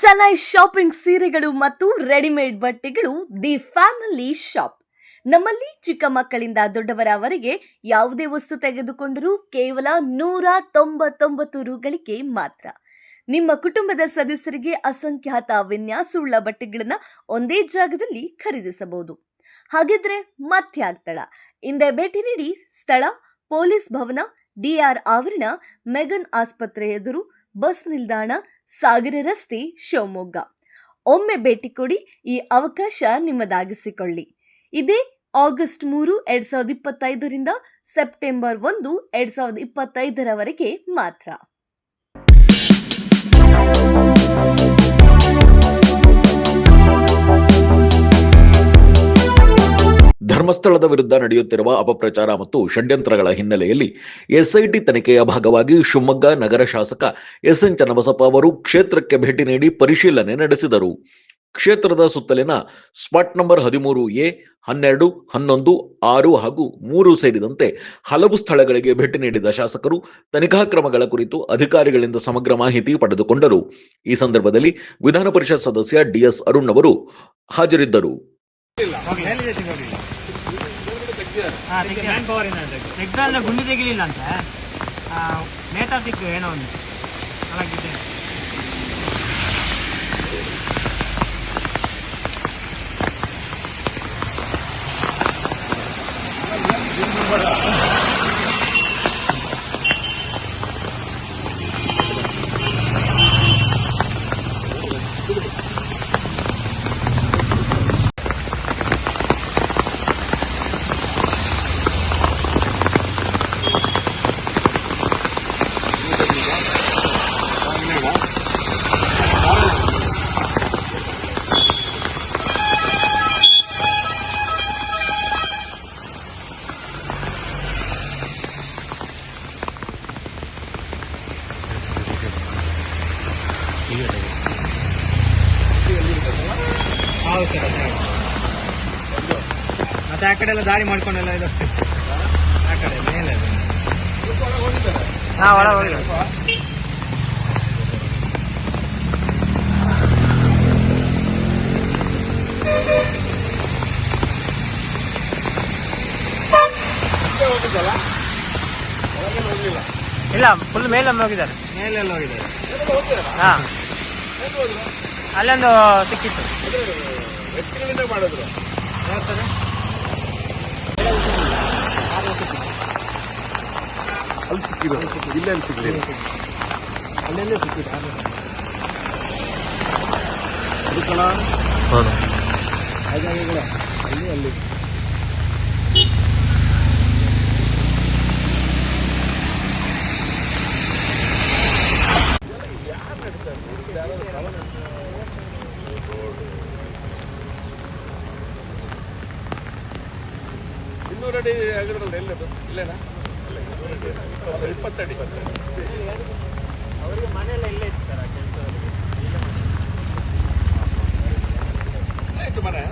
Chennai shopping ಸೀರೆಗಳು ಮತ್ತು readymade ಬಟ್ಟೆಗಳು ದಿ ಫ್ಯಾಮಿಲಿ ಶಾಪ್. ನಮ್ಮಲ್ಲಿ ಚಿಕ್ಕ ಮಕ್ಕಳಿಂದ ದೊಡ್ಡವರವರೆಗೆ ಯಾವುದೇ ವಸ್ತು ತೆಗೆದುಕೊಂಡರೂ ಕೇವಲ 199 ರೂಗಳಿಗೆ ಮಾತ್ರ. ನಿಮ್ಮ ಕುಟುಂಬದ ಸದಸ್ಯರಿಗೆ ಅಸಂಖ್ಯಾತ ವಿನ್ಯಾಸವುಳ್ಳ ಬಟ್ಟೆಗಳನ್ನ ಒಂದೇ ಜಾಗದಲ್ಲಿ ಖರೀದಿಸಬಹುದು. ಹಾಗಿದ್ರೆ ಮತ್ಯಾಗ್ತಡ, ಹಿಂದೆ ಭೇಟಿ ನೀಡಿ. ಸ್ಥಳ ಪೊಲೀಸ್ ಭವನ, ಡಿಆರ್ ಆವರಣ, ಮೆಗನ್ ಆಸ್ಪತ್ರೆ ಎದುರು, ಬಸ್ ನಿಲ್ದಾಣ, ಸಾಗರ ರಸ್ತೆ, ಶಿವಮೊಗ್ಗ. ಒಮ್ಮೆ ಭೇಟಿ ಕೊಡಿ, ಈ ಅವಕಾಶ ನಿಮ್ಮದಾಗಿಸಿಕೊಳ್ಳಿ. ಇದೇ ಆಗಸ್ಟ್ 3, 2025 ಸೆಪ್ಟೆಂಬರ್ 1, 2025 ಮಾತ್ರ. ಧರ್ಮಸ್ಥಳದ ವಿರುದ್ಧ ನಡೆಯುತ್ತಿರುವ ಅಪಪ್ರಚಾರ ಮತ್ತು ಷಡ್ಯಂತ್ರಗಳ ಹಿನ್ನೆಲೆಯಲ್ಲಿ ಎಸ್ಐಟಿ ತನಿಖೆಯ ಭಾಗವಾಗಿ ಶಿವಮೊಗ್ಗ ನಗರ ಶಾಸಕ ಎಸ್ಎನ್ ಚನ್ನಬಸಪ್ಪ ಅವರು ಕ್ಷೇತ್ರಕ್ಕೆ ಭೇಟಿ ನೀಡಿ ಪರಿಶೀಲನೆ ನಡೆಸಿದರು. ಕ್ಷೇತ್ರದ ಸುತ್ತಲಿನ ಸ್ಪಾಟ್ ನಂಬರ್ 13A, 12, 11, 6 ಹಾಗೂ 3 ಸೇರಿದಂತೆ ಹಲವು ಸ್ಥಳಗಳಿಗೆ ಭೇಟಿ ನೀಡಿದ ಶಾಸಕರು ತನಿಖಾ ಕ್ರಮಗಳ ಕುರಿತು ಅಧಿಕಾರಿಗಳಿಂದ ಸಮಗ್ರ ಮಾಹಿತಿ ಪಡೆದುಕೊಂಡರು. ಈ ಸಂದರ್ಭದಲ್ಲಿ ವಿಧಾನ ಪರಿಷತ್ ಸದಸ್ಯ ಡಿಎಸ್ ಅರುಣ್ ಅವರು ಹಾಜರಿದ್ದರು. ಗುಂಡಿ ತೆಗಿಲಿಲ್ಲ ಅಂತ ನೇತಾಡ್ತಿತ್ತು ಏನೋ ಒಂದು అలాಗಿದೆ. ಮತ್ತೆ ಆ ಕಡೆ ಎಲ್ಲ ದಾರಿ ಮಾಡ್ಕೊಂಡೆಲ್ಲ ಇದು ಆ ಕಡೆ ಮೇಲೆ ಒಳಗೆ ಇಲ್ಲ, ಫುಲ್ ಮೇಲೆಲ್ಲ ಹೋಗಿದ್ದಾರೆ. ಹಾ, ಅಲ್ಲೊಂದು ಸಿಕ್ಕಿತ್ತು. ಅಲ್ಲಿ ಸಿಕ್ಕಿದೆ, ಇಲ್ಲೇ ಸಿಕ್ಕಿದೆ, ಅಲ್ಲೆಲ್ಲೇ ಸಿಕ್ಕಿದೆ. ಅಲ್ಲಿ ಇನ್ನೂರು ಅಡಿ ಆಗಿರೋದು ಎಲ್ಲದು ಇಲ್ಲೇನಾ? 20 ಅಡಿ ಅವರಿಗೆ ಮನೆಯಲ್ಲ ಇಲ್ಲೇ ಇರ್ತಾರ ಕೆಲಸದಲ್ಲಿ. ಆಯ್ತು ಮನೆ